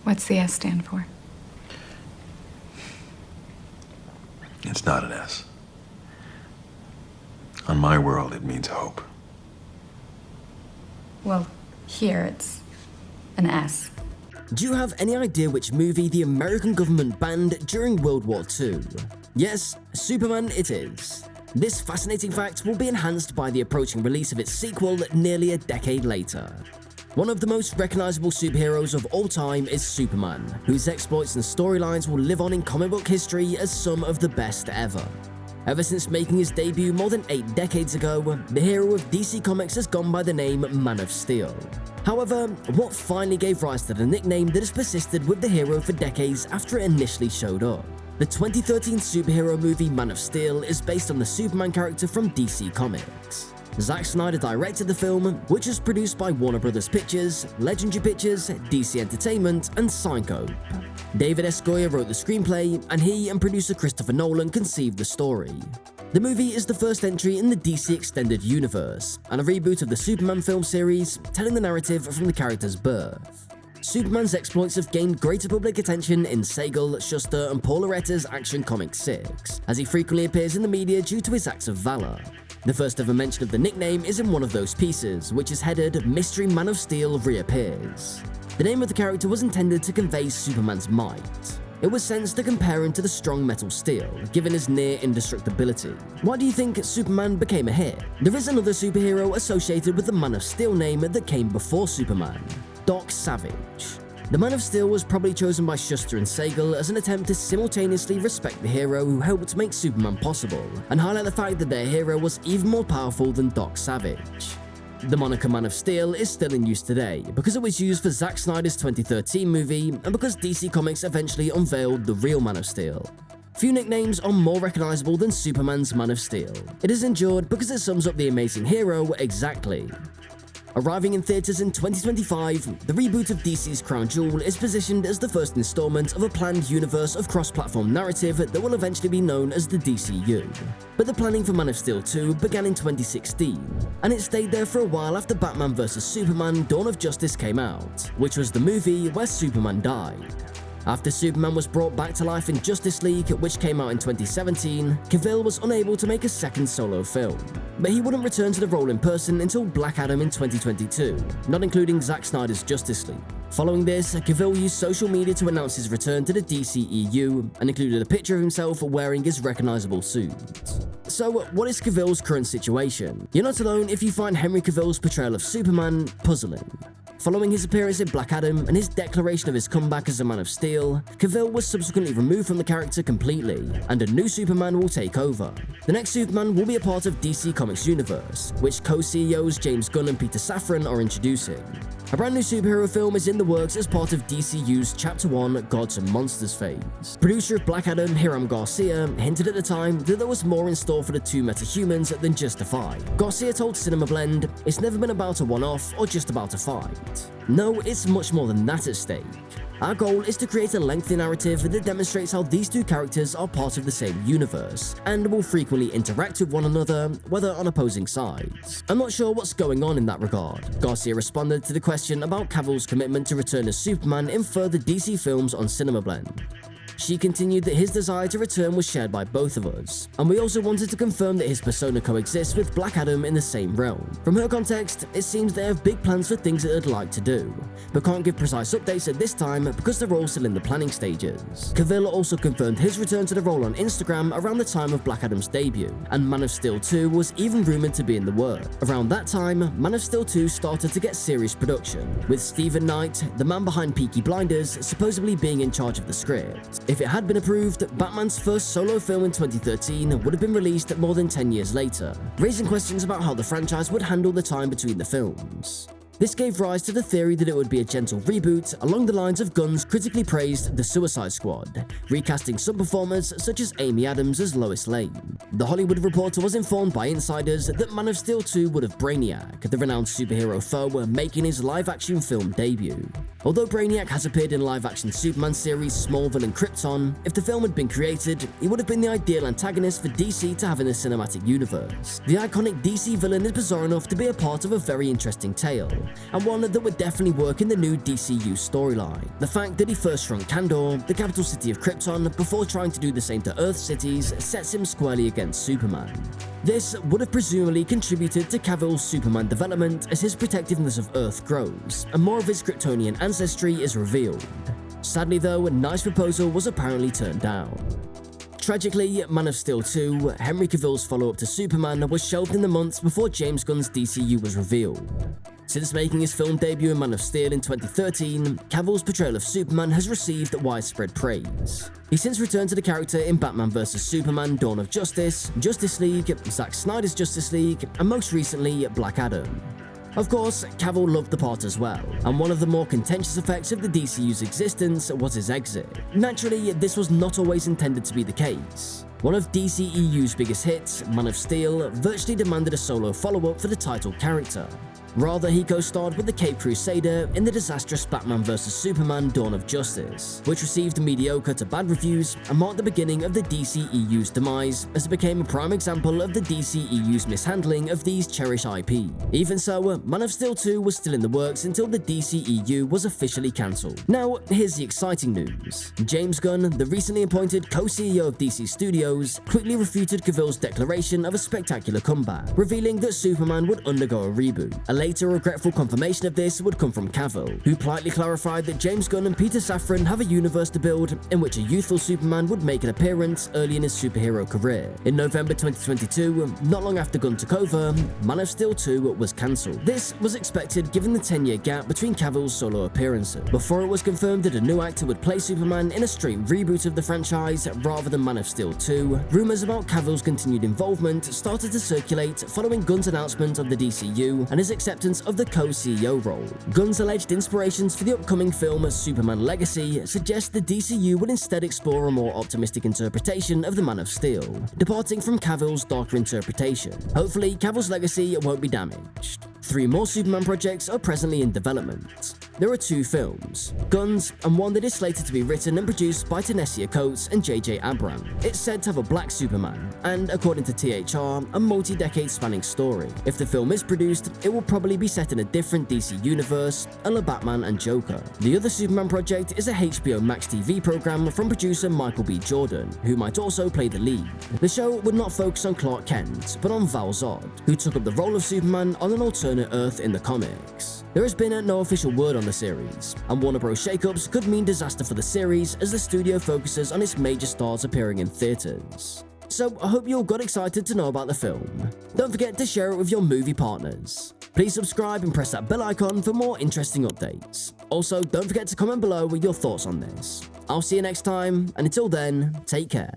What's the S stand for? It's not an S. On my world, it means hope. Well, here it's an S. Do you have any idea which movie the American government banned during World War II? Yes, Superman it is. This fascinating fact will be enhanced by the approaching release of its sequel nearly a decade later. One of the most recognizable superheroes of all time is Superman, whose exploits and storylines will live on in comic book history as some of the best ever. Ever since making his debut more than 8 decades ago, the hero of DC Comics has gone by the name Man of Steel. However, what finally gave rise to the nickname that has persisted with the hero for decades after it initially showed up? The 2013 superhero movie Man of Steel is based on the Superman character from DC Comics. Zack Snyder directed the film, which was produced by Warner Bros. Pictures, Legendary Pictures, DC Entertainment, and Syncope. David S. Goyer wrote the screenplay, and he and producer Christopher Nolan conceived the story. The movie is the first entry in the DC Extended Universe, and a reboot of the Superman film series, telling the narrative from the character's birth. Superman's exploits have gained greater public attention in Segel, Shuster, and Paul Loretta's Action Comics 6, as he frequently appears in the media due to his acts of valor. The first ever mention of the nickname is in one of those pieces, which is headed Mystery Man of Steel Reappears. The name of the character was intended to convey Superman's might. It was sensed to compare him to the strong metal steel, given his near indestructibility. Why do you think Superman became a hit? There is another superhero associated with the Man of Steel name that came before Superman, Doc Savage. The Man of Steel was probably chosen by Shuster and Segel as an attempt to simultaneously respect the hero who helped make Superman possible, and highlight the fact that their hero was even more powerful than Doc Savage. The moniker Man of Steel is still in use today, because it was used for Zack Snyder's 2013 movie, and because DC Comics eventually unveiled the real Man of Steel. Few nicknames are more recognizable than Superman's Man of Steel. It is endured because it sums up the amazing hero exactly. Arriving in theaters in 2025, the reboot of DC's Crown Jewel is positioned as the first installment of a planned universe of cross-platform narrative that will eventually be known as the DCU. But the planning for Man of Steel 2 began in 2016, and it stayed there for a while after Batman vs Superman: Dawn of Justice came out, which was the movie where Superman died. After Superman was brought back to life in Justice League, which came out in 2017, Cavill was unable to make a second solo film. But he wouldn't return to the role in person until Black Adam in 2022, not including Zack Snyder's Justice League. Following this, Cavill used social media to announce his return to the DCEU, and included a picture of himself wearing his recognizable suit. So, what is Cavill's current situation? You're not alone if you find Henry Cavill's portrayal of Superman puzzling. Following his appearance in Black Adam and his declaration of his comeback as a Man of Steel, Cavill was subsequently removed from the character completely, and a new Superman will take over. The next Superman will be a part of DC Comics universe, which co-CEOs James Gunn and Peter Safran are introducing. A brand new superhero film is in the works as part of DCU's Chapter 1 Gods and Monsters phase. Producer of Black Adam, Hiram Garcia, hinted at the time that there was more in store for the two metahumans than just a fight. Garcia told Cinema Blend, "It's never been about a one-off or just about a fight. No, it's much more than that at stake. Our goal is to create a lengthy narrative that demonstrates how these two characters are part of the same universe, and will frequently interact with one another, whether on opposing sides. I'm not sure what's going on in that regard." Garcia responded to the question about Cavill's commitment to return as Superman in further DC films on Cinema Blend. She continued that his desire to return was shared by both of us, and we also wanted to confirm that his persona coexists with Black Adam in the same realm. From her context, it seems they have big plans for things that they'd like to do, but can't give precise updates at this time because they're all still in the planning stages. Cavill also confirmed his return to the role on Instagram around the time of Black Adam's debut, and Man of Steel 2 was even rumored to be in the works. Around that time, Man of Steel 2 started to get serious production, with Stephen Knight, the man behind Peaky Blinders, supposedly being in charge of the script. If it had been approved, Batman's first solo film in 2013 would have been released more than 10 years later, raising questions about how the franchise would handle the time between the films. This gave rise to the theory that it would be a gentle reboot along the lines of Gunn's critically praised The Suicide Squad, recasting some performers such as Amy Adams as Lois Lane. The Hollywood Reporter was informed by insiders that Man of Steel 2 would have Brainiac, the renowned superhero foe, making his live-action film debut. Although Brainiac has appeared in live-action Superman series Smallville and Krypton, if the film had been created, he would have been the ideal antagonist for DC to have in the cinematic universe. The iconic DC villain is bizarre enough to be a part of a very interesting tale, and one that would definitely work in the new DCU storyline. The fact that he first shrunk Kandor, the capital city of Krypton, before trying to do the same to Earth cities sets him squarely against Superman. This would have presumably contributed to Cavill's Superman development as his protectiveness of Earth grows, and more of his Kryptonian ancestry is revealed. Sadly though, Knight's proposal was apparently turned down. Tragically, Man of Steel 2, Henry Cavill's follow-up to Superman, was shelved in the months before James Gunn's DCU was revealed. Since making his film debut in Man of Steel in 2013, Cavill's portrayal of Superman has received widespread praise. He since returned to the character in Batman vs Superman: Dawn of Justice, Justice League, Zack Snyder's Justice League, and most recently, Black Adam. Of course, Cavill loved the part as well, and one of the more contentious effects of the DCU's existence was his exit. Naturally, this was not always intended to be the case. One of DCEU's biggest hits, Man of Steel, virtually demanded a solo follow-up for the title character. Rather, he co-starred with the Caped Crusader in the disastrous Batman vs Superman: Dawn of Justice, which received mediocre to bad reviews and marked the beginning of the DCEU's demise, as it became a prime example of the DCEU's mishandling of these cherished IP. Even so, Man of Steel 2 was still in the works until the DCEU was officially cancelled. Now, here's the exciting news. James Gunn, the recently appointed co-CEO of DC Studios, quickly refuted Cavill's declaration of a spectacular comeback, revealing that Superman would undergo a reboot. A later regretful confirmation of this would come from Cavill, who politely clarified that James Gunn and Peter Safran have a universe to build in which a youthful Superman would make an appearance early in his superhero career. In November 2022, not long after Gunn took over, Man of Steel 2 was cancelled. This was expected given the 10-year gap between Cavill's solo appearances. Before it was confirmed that a new actor would play Superman in a straight reboot of the franchise rather than Man of Steel 2, rumours about Cavill's continued involvement started to circulate following Gunn's announcement of the DCU and his acceptance of the co-CEO role. Gunn's alleged inspirations for the upcoming film Superman Legacy suggest the DCU would instead explore a more optimistic interpretation of the Man of Steel, departing from Cavill's darker interpretation. Hopefully, Cavill's legacy won't be damaged. 3 more Superman projects are presently in development. There are 2 films, Gunn's, and one that is slated to be written and produced by Ta-Nehisi Coates and J.J. Abrams. It's said to have a black Superman, and according to THR, a multi-decade spanning story. If the film is produced, it will probably be set in a different DC universe, a la Batman and Joker. The other Superman project is a HBO Max TV program from producer Michael B. Jordan, who might also play the lead. The show would not focus on Clark Kent, but on Val Zod, who took up the role of Superman on an alternate Earth in the comics. There has been no official word on the series, and Warner Bros. Shakeups could mean disaster for the series as the studio focuses on its major stars appearing in theaters. So I hope you all got excited to know about the film. Don't forget to share it with your movie partners. Please subscribe and press that bell icon for more interesting updates. Also, don't forget to comment below with your thoughts on this. I'll see you next time, and until then, take care.